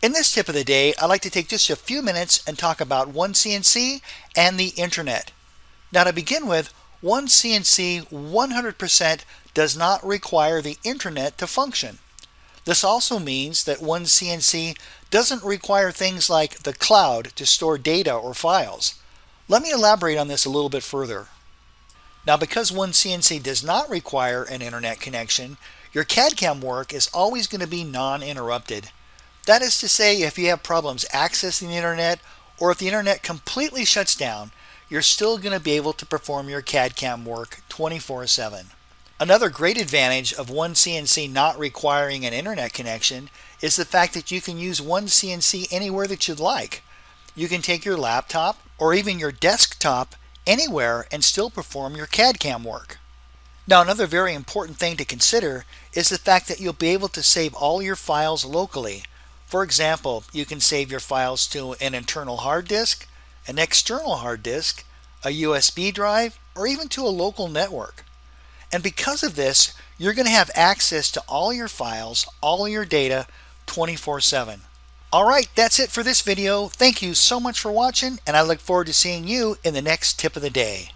In this tip of the day, I'd like to take just a few minutes and talk about OneCNC and the Internet. Now to begin with, OneCNC 100% does not require the Internet to function. This also means that OneCNC doesn't require things like the cloud to store data or files. Let me elaborate on this a little bit further. Now because OneCNC does not require an internet connection, your CAD/CAM work is always going to be non-interrupted. That is to say, if you have problems accessing the internet or if the internet completely shuts down, you're still going to be able to perform your CAD/CAM work 24/7. Another great advantage of OneCNC not requiring an internet connection is the fact that you can use OneCNC anywhere that you'd like. You can take your laptop or even your desktop anywhere and still perform your CAD/CAM work. Now another very important thing to consider is the fact that you'll be able to save all your files locally. For example, you can save your files to an internal hard disk, an external hard disk, a USB drive, or even to a local network. And because of this, you're going to have access to all your files, all your data, 24/7. Alright, that's it for this video. Thank you so much for watching, and I look forward to seeing you in the next tip of the day.